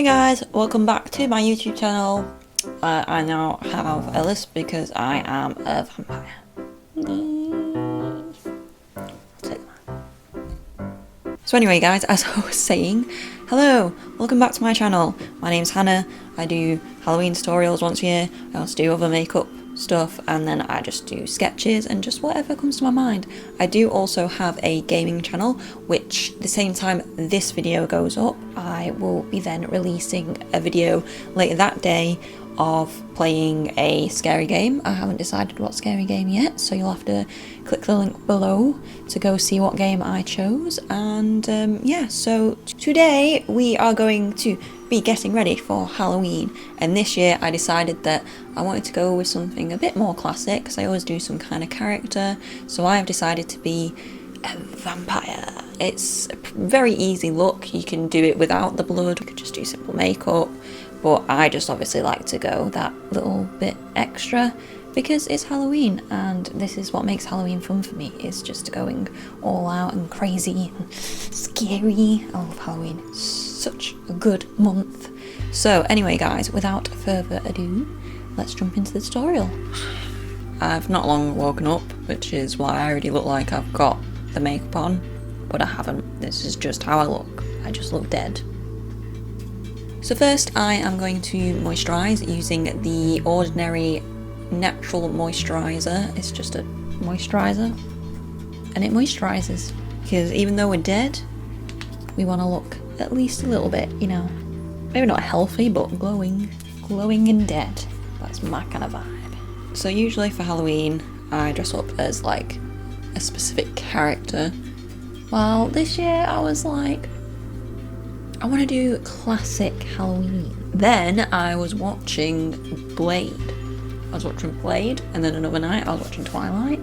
guys, welcome back to my YouTube channel. I now have a list because I am a vampire. So anyway guys, as I was saying, hello, welcome back to my channel. My name's Hannah. I do Halloween tutorials once a year. I also do other makeup stuff, and then I just do sketches and just whatever comes to my mind. I do also have a gaming channel, which the same time this video goes up, I will be then releasing a video later that day of playing a scary game. I haven't decided what scary game yet, so you'll have to click the link below to go see what game I chose. And yeah, so today we are going to be getting ready for Halloween, and this year I decided that I wanted to go with something a bit more classic because I always do some kind of character, so I have decided to be a vampire. It's a very easy look. You can do it without the blood, you could just do simple makeup, but I just obviously like to go that little bit extra because it's Halloween, and this is what makes Halloween fun for me, is just going all out and crazy and scary. I love Halloween, it's such a good month. So anyway guys, without further ado, let's jump into the tutorial. I've not long woken up, which is why I already look like I've got the makeup on, but I haven't. This is just how I look. I just look dead. So first I am going to moisturise using the Ordinary Natural Moisturiser. It's just a moisturiser, and it moisturises, because even though we're dead, we want to look at least a little bit, you know, maybe not healthy, but glowing and dead. That's my kind of vibe. So usually for Halloween, I dress up as like a specific character. Well, this year I was like, I want to do classic Halloween. Then I was watching Blade. And then another night I was watching Twilight.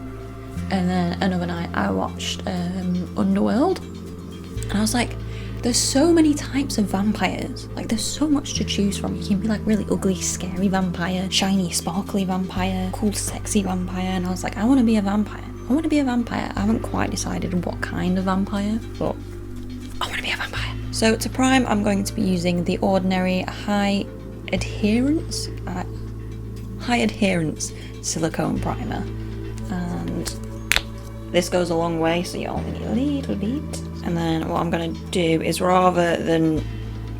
And then another night I watched Underworld. And I was like, there's so many types of vampires. Like, there's so much to choose from. You can be like really ugly, scary vampire, shiny, sparkly vampire, cool, sexy vampire. And I was like, I want to be a vampire. I want to be a vampire. I haven't quite decided what kind of vampire, but I want to be a vampire. So to prime, I'm going to be using the Ordinary High Adherence Silicone Primer. And this goes a long way, so you only need a little bit. And then what I'm going to do is, rather than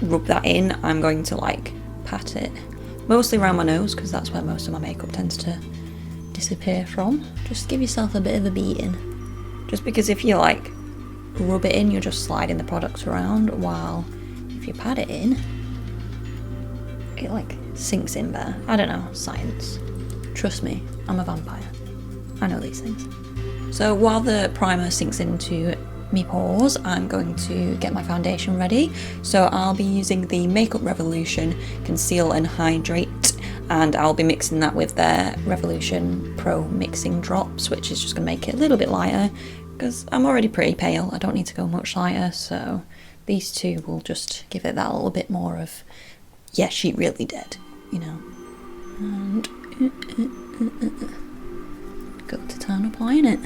rub that in, I'm going to like pat it mostly around my nose, because that's where most of my makeup tends to disappear from. Just give yourself a bit of a beating, just because if you like rub it in, you're just sliding the product around, while if you pat it in, it like sinks in better. I don't know, science. Trust me, I'm a vampire. I know these things. So while the primer sinks into me pores, I'm going to get my foundation ready. So I'll be using the Makeup Revolution Conceal and Hydrate, and I'll be mixing that with their Revolution Pro Mixing Drops, which is just going to make it a little bit lighter, because I'm already pretty pale. I don't need to go much lighter, so these two will just give it that little bit more of, yeah, she really dead, you know. And go to town applying it.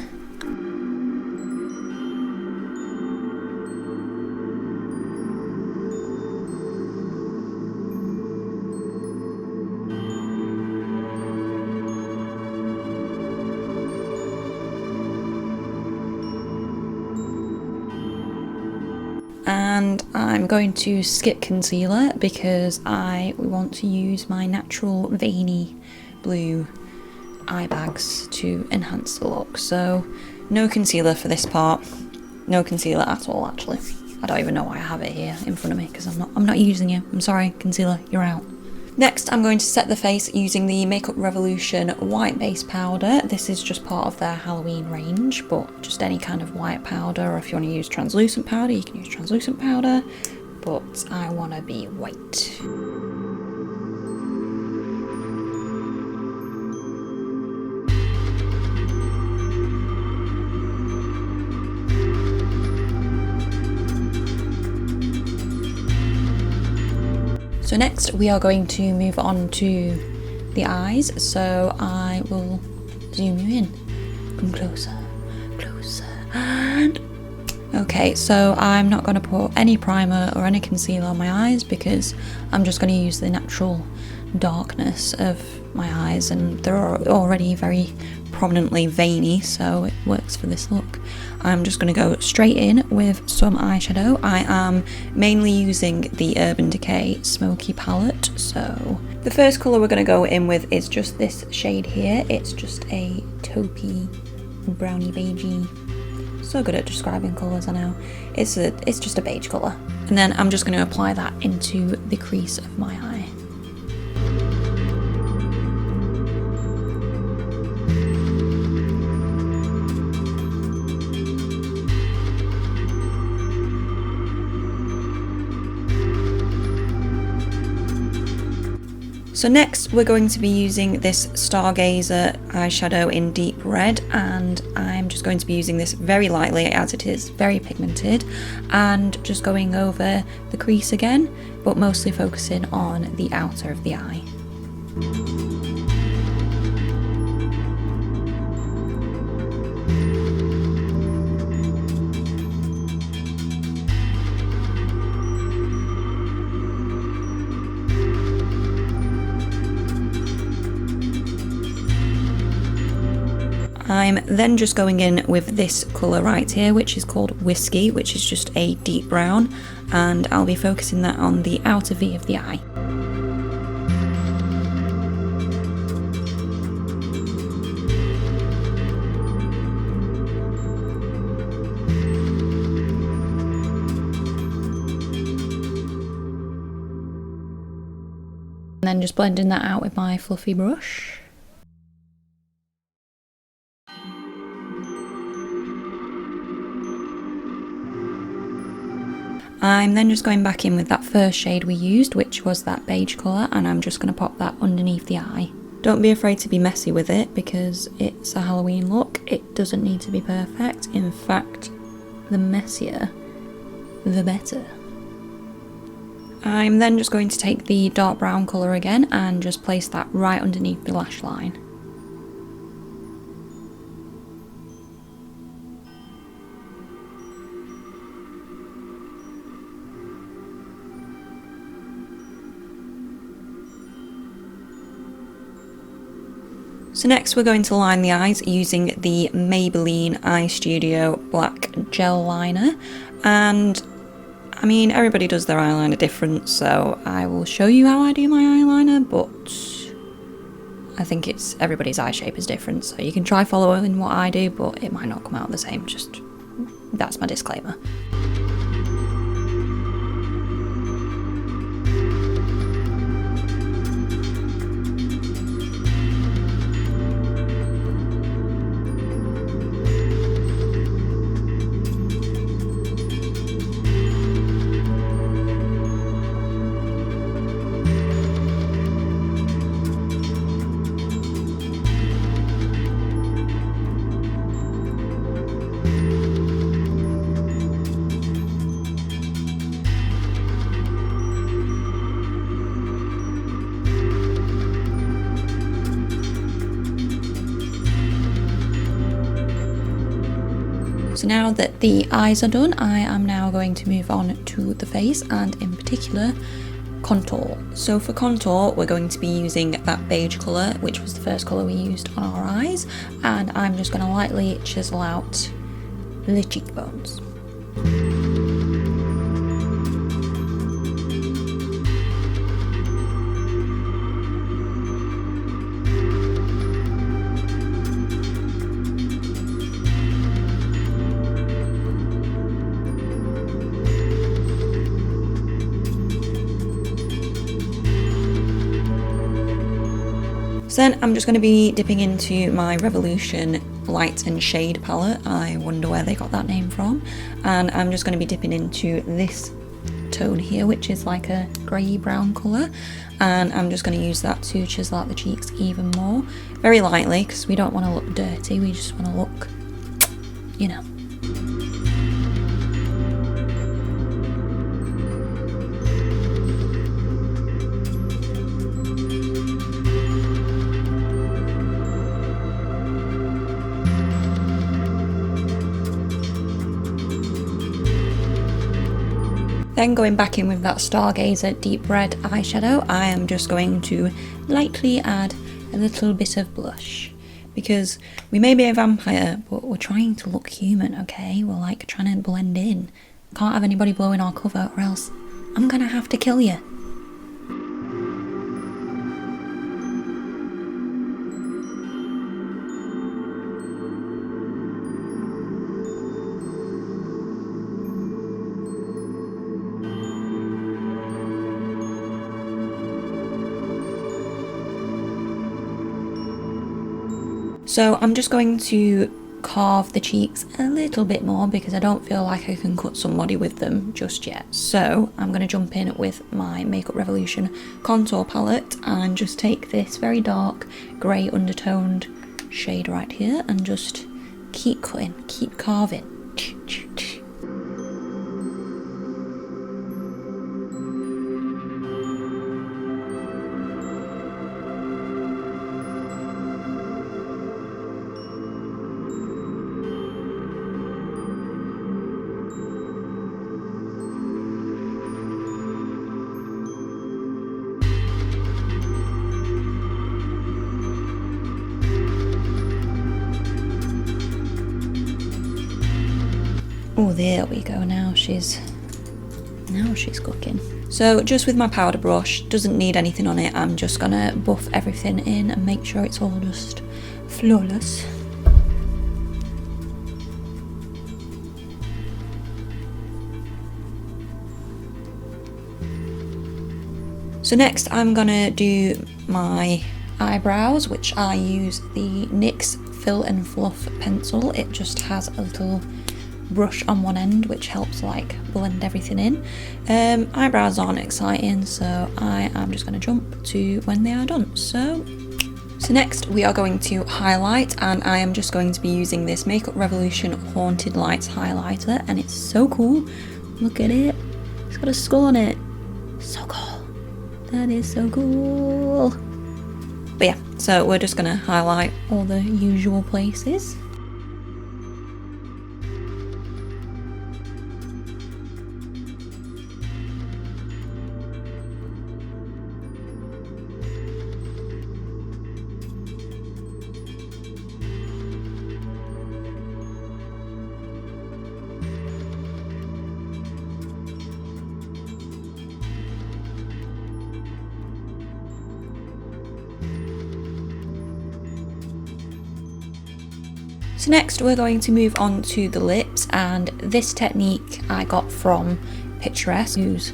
And I'm going to skip concealer because I want to use my natural veiny blue eye bags to enhance the look. So no concealer for this part. No concealer at all, actually. I don't even know why I have it here in front of me, because I'm not using it. I'm sorry, concealer, you're out. Next, I'm going to set the face using the Makeup Revolution White Base Powder. This is just part of their Halloween range, but just any kind of white powder, or if you want to use translucent powder, you can use translucent powder, but I want to be white. So next we are going to move on to the eyes, so I will zoom you in. Come closer, and Okay, so I'm not going to put any primer or any concealer on my eyes because I'm just going to use the natural darkness of my eyes, and they're already very prominently veiny, so it works for this look. I'm just going to go straight in with some eyeshadow. I am mainly using the Urban Decay Smoky palette, so the first colour we're going to go in with is just this shade here. It's just a taupey, browny beigey. So good at describing colours, I know. It's just a beige colour. And then I'm just going to apply that into the crease of my eye. So next we're going to be using this Stargazer eyeshadow in deep red, and I'm just going to be using this very lightly as it is very pigmented, and just going over the crease again, but mostly focusing on the outer of the eye. I'm then just going in with this colour right here, which is called Whiskey, which is just a deep brown, and I'll be focusing that on the outer V of the eye. And then just blending that out with my fluffy brush. I'm then just going back in with that first shade we used, which was that beige colour, and I'm just going to pop that underneath the eye. Don't be afraid to be messy with it because it's a Halloween look. It doesn't need to be perfect. In fact, the messier, the better. I'm then just going to take the dark brown colour again and just place that right underneath the lash line. So next we're going to line the eyes using the Maybelline Eye Studio Black Gel Liner, and I mean everybody does their eyeliner different, so I will show you how I do my eyeliner, but I think everybody's eye shape is different, so you can try following what I do, but it might not come out the same, that's my disclaimer. So now that the eyes are done, I am now going to move on to the face, and in particular contour. So for contour we're going to be using that beige colour, which was the first colour we used on our eyes, and I'm just going to lightly chisel out the cheekbones. So then I'm just going to be dipping into my Revolution Light and Shade palette. I wonder where they got that name from. And I'm just going to be dipping into this tone here, which is like a grey brown colour. And I'm just going to use that to chisel out the cheeks even more. Very lightly, because we don't want to look dirty, we just want to look, you know. Then going back in with that Stargazer deep red eyeshadow, I am just going to lightly add a little bit of blush. Because we may be a vampire, but we're trying to look human, okay? We're like trying to blend in. Can't have anybody blowing our cover or else I'm gonna have to kill you. So I'm just going to carve the cheeks a little bit more because I don't feel like I can cut somebody with them just yet. So I'm going to jump in with my Makeup Revolution contour palette and just take this very dark grey undertoned shade right here and just keep cutting, keep carving. Oh, there we go, now she's cooking. So just with my powder brush, doesn't need anything on it, I'm just gonna buff everything in and make sure it's all just flawless. So next I'm gonna do my eyebrows, which I use the NYX Fill and Fluff pencil. It just has a little brush on one end which helps like blend everything in. Eyebrows aren't exciting, so I am just going to jump to when they are done. So next we are going to highlight, and I am just going to be using this Makeup Revolution Haunted Lights highlighter, and it's so cool. Look at it, it's got a skull on it. So cool, that is so cool. But yeah, so we're just going to highlight all the usual places. So next we're going to move on to the lips, and this technique I got from Picturesque, whose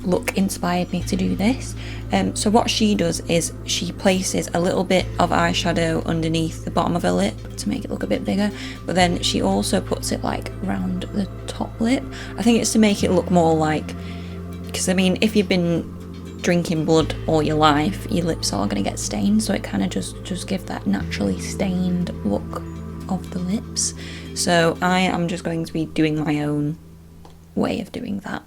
look inspired me to do this. So what she does is she places a little bit of eyeshadow underneath the bottom of her lip to make it look a bit bigger, but then she also puts it like around the top lip. I think it's to make it look more like, because I mean if you've been drinking blood all your life, your lips are going to get stained, so it kind of just give that naturally stained look of the lips. So I am just going to be doing my own way of doing that,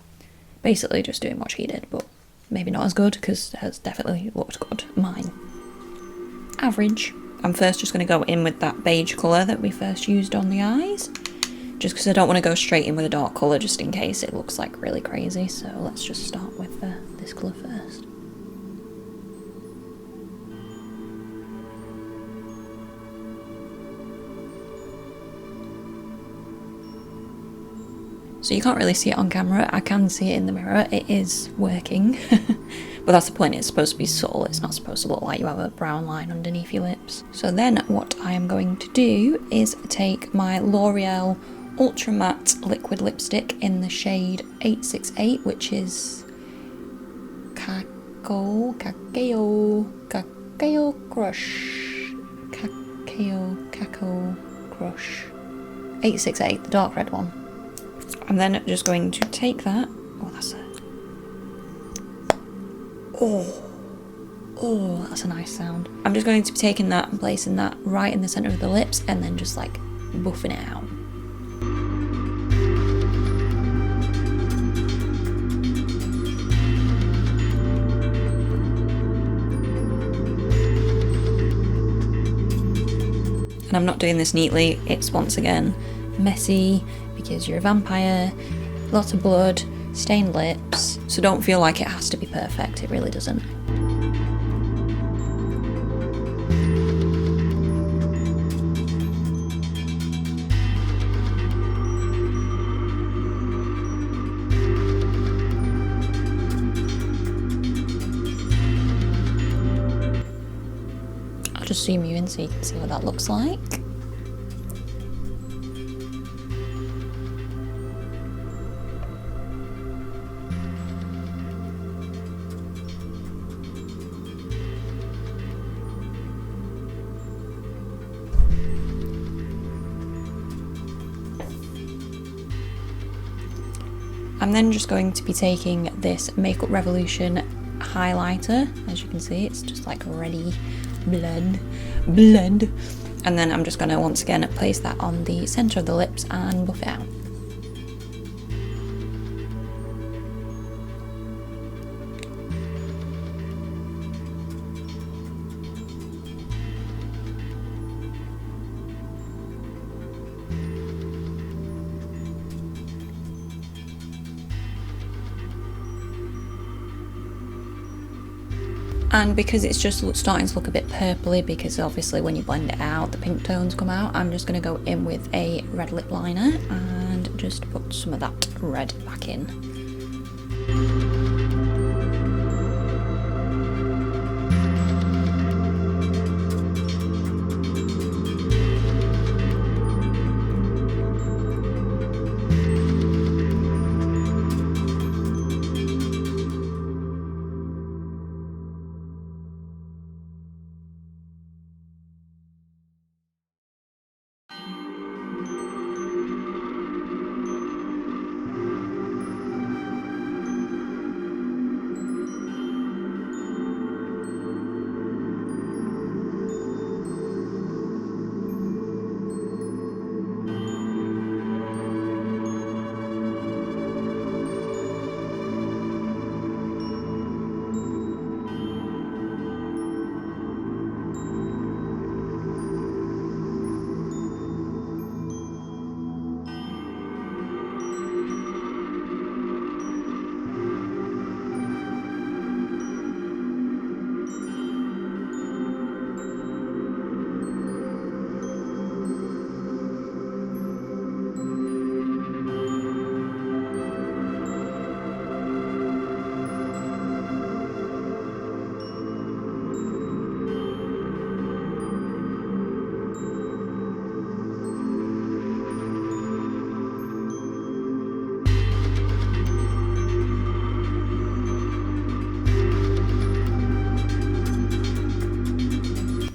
basically just doing what she did, but maybe not as good because it has definitely looked good. Mine average. I'm first just going to go in with that beige colour that we first used on the eyes, just because I don't want to go straight in with a dark colour just in case it looks like really crazy. So let's just start with this colour first. So you can't really see it on camera, I can see it in the mirror, it is working. But that's the point, it's supposed to be subtle, it's not supposed to look like you have a brown line underneath your lips. So then what I am going to do is take my L'Oreal Ultra Matte Liquid Lipstick in the shade 868, which is Cacao Crush. Cacao Crush. 868, the dark red one. I'm then just going to take that. Oh, that's a. Oh, that's a nice sound. I'm just going to be taking that and placing that right in the centre of the lips and then just like buffing it out. And I'm not doing this neatly, it's once again messy because you're a vampire, lots of blood, stained lips, so don't feel like it has to be perfect, it really doesn't. I'll just zoom you in so you can see what that looks like. I'm then just going to be taking this Makeup Revolution highlighter. As you can see, it's just like ready blend. And then I'm just going to once again place that on the centre of the lips and buff it out. And because it's just starting to look a bit purpley, because obviously when you blend it out the pink tones come out, I'm just going to go in with a red lip liner and just put some of that red back in.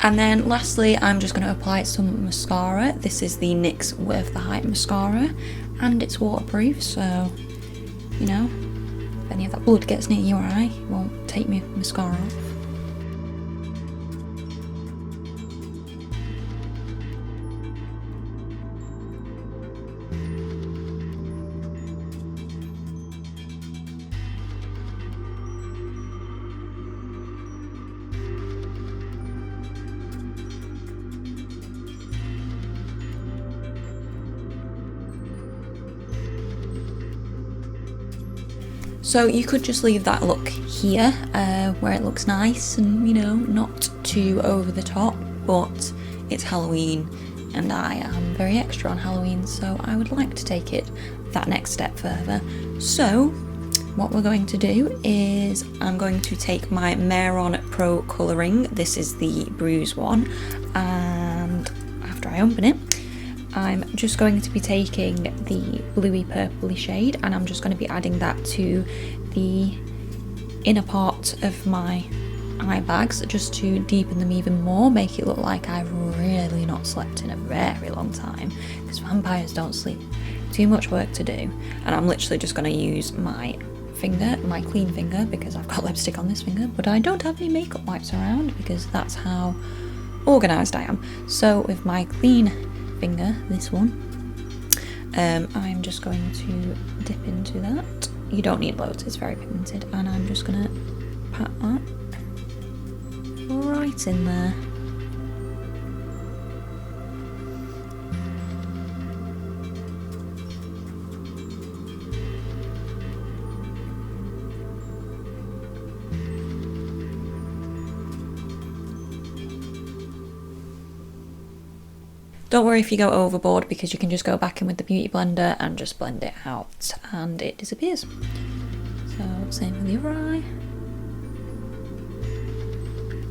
And then lastly, I'm just going to apply some mascara. This is the NYX Worth the Hype mascara, and it's waterproof, so, you know, if any of that blood gets near your eye, it won't take my mascara off. So you could just leave that look here, where it looks nice and, you know, not too over the top, but it's Halloween and I am very extra on Halloween, so I would like to take it that next step further. So what we're going to do is I'm going to take my Mehron Pro Colouring, this is the Bruise one, and after I open it, I'm just going to be taking the bluey purpley shade and I'm just going to be adding that to the inner part of my eye bags just to deepen them even more, make it look like I've really not slept in a very long time, because vampires don't sleep. Too much work to do, and I'm literally just going to use my finger, my clean finger, because I've got lipstick on this finger, but I don't have any makeup wipes around because that's how organised I am. So with my clean finger, this one, I'm just going to dip into that. You don't need loads, it's very pigmented, and I'm just gonna pat that right in there. Don't worry if you go overboard, because you can just go back in with the beauty blender and just blend it out and it disappears. So same with the other eye.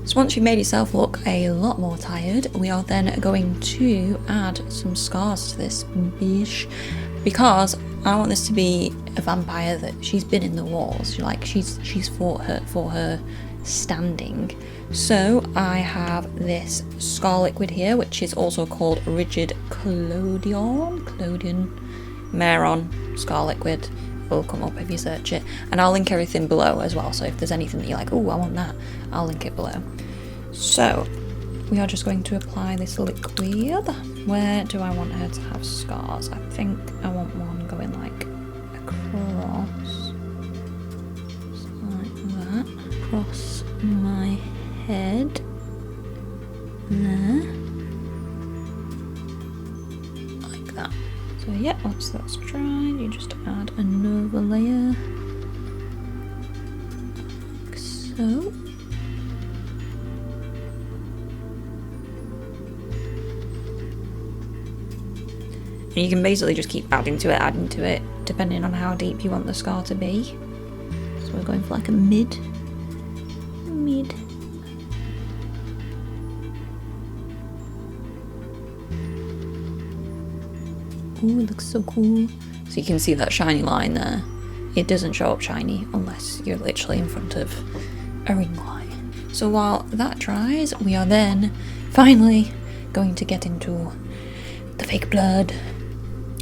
So once you've made yourself look a lot more tired, we are then going to add some scars to this bitch, because I want this to be a vampire that she's been in the walls. She's fought her for her standing. So I have this scar liquid here, which is also called rigid collodion Maron scar liquid. Will come up if you search it, and I'll link everything below as well, so if there's anything that you're like, oh, I want that, I'll link it below. So we are just going to apply this liquid. Where do I want her to have scars? I think I want one going like across, like that, across my head there, like that. So yeah, once that's dried, you just add another layer, like so. And you can basically just keep adding to it, depending on how deep you want the scar to be. So we're going for like a mid. Ooh, it looks so cool. So you can see that shiny line there. It doesn't show up shiny unless you're literally in front of a ring light. So while that dries, we are then finally going to get into the fake blood.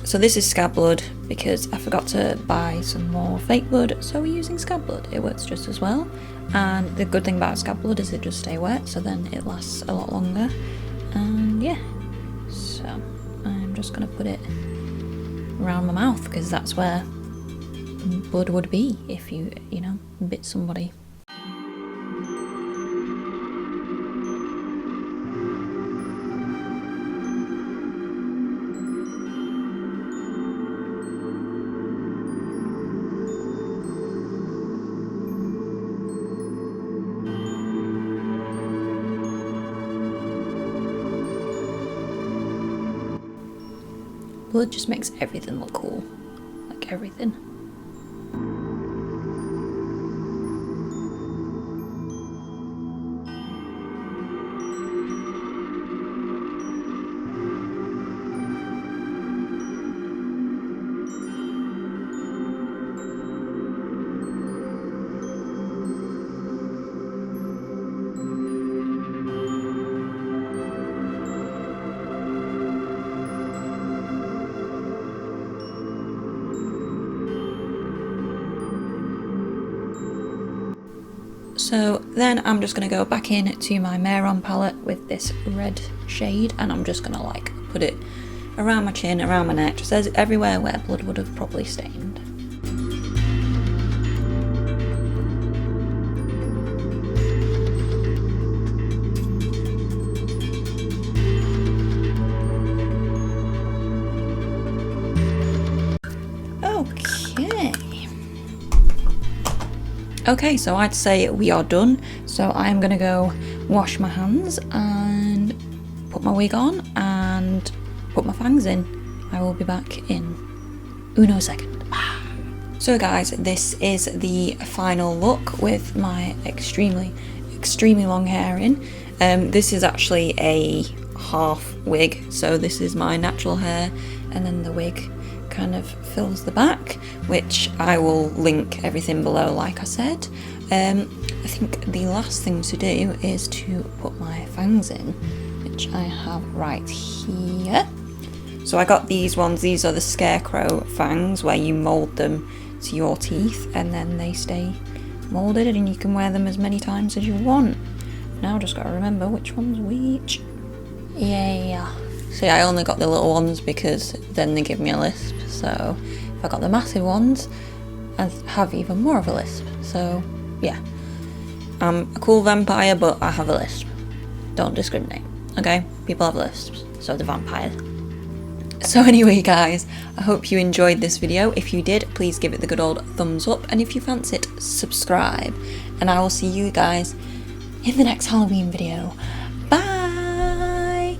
So this is scab blood because I forgot to buy some more fake blood, so we're using scab blood. It works just as well. And the good thing about scab blood is it does stay wet, so then it lasts a lot longer. And yeah, so I'm just gonna put it around my mouth because that's where blood would be if you know, bit somebody. Blood just makes everything look cool, like everything. So then I'm just going to go back in to my Maron palette with this red shade, and I'm just going to like put it around my chin, around my neck, just everywhere where blood would have probably stained. Okay, so I'd say we are done. So I'm gonna go wash my hands and put my wig on and put my fangs in. I will be back in uno second. So guys, this is the final look with my extremely long hair in. This is actually a half wig, so this is my natural hair, and then the wig kind of fills the back, which I will link everything below like I said. I think the last thing to do is to put my fangs in, which I have right here. So I got these ones. These are the scarecrow fangs where you mould them to your teeth and then they stay moulded and you can wear them as many times as you want. Now I just gotta remember which one's which. Yeah. See, I only got the little ones because then they give me a lisp. So if I got the massive ones, I have even more of a lisp. So yeah, I'm a cool vampire, but I have a lisp. Don't discriminate, okay? People have lisps, so the vampire. So anyway guys, I hope you enjoyed this video. If you did, please give it the good old thumbs up, and if you fancy it, subscribe. And I will see you guys in the next Halloween video. Bye!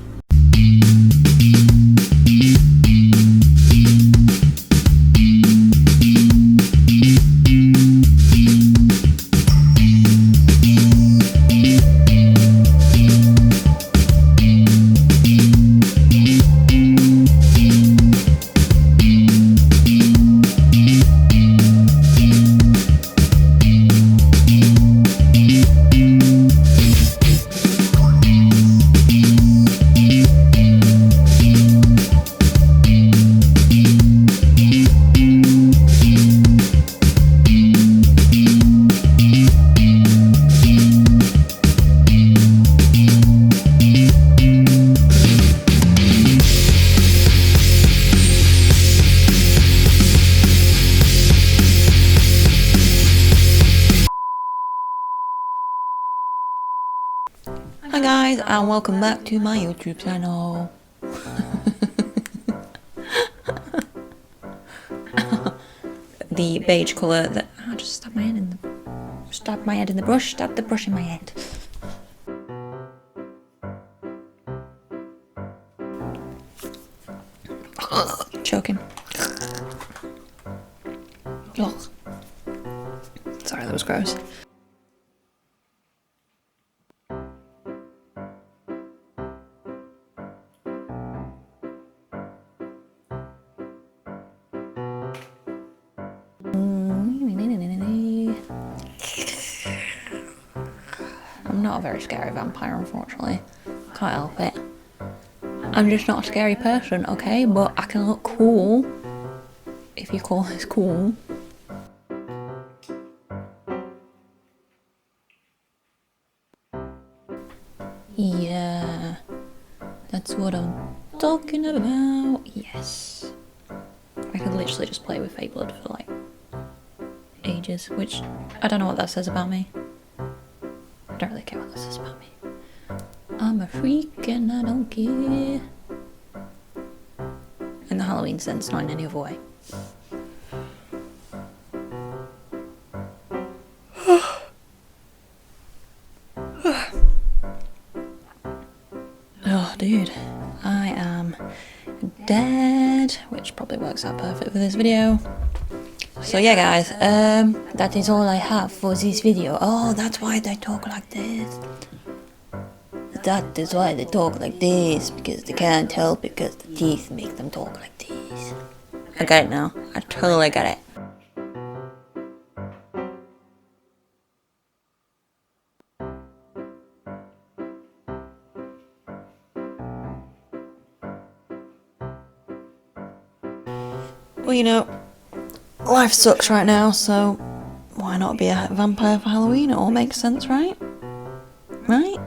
Hi guys, and welcome back to my YouTube channel. The beige colour that I just stabbed my head in the brush, stabbed the brush in my head. Choking. Ugh. Sorry, that was gross. I'm not a very scary vampire, unfortunately. Can't help it. I'm just not a scary person, okay? But I can look cool. If you call this cool. Yeah. That's what I'm talking about. Yes. I could literally just play with fake blood for like ages, which I don't know what that says about me. I don't really care what that says about me. I'm a freak and I don't care. In the Halloween sense, not in any other way. Oh, dude. I am dead, which probably works out perfect for this video. So yeah guys, that is all I have for this video. Oh, that's why they talk like this. That is why they talk like this, because they can't help it, because the teeth make them talk like this. I get it now. I totally get it. Well, you know, life sucks right now, so why not be a vampire for Halloween? It all makes sense, right? Right?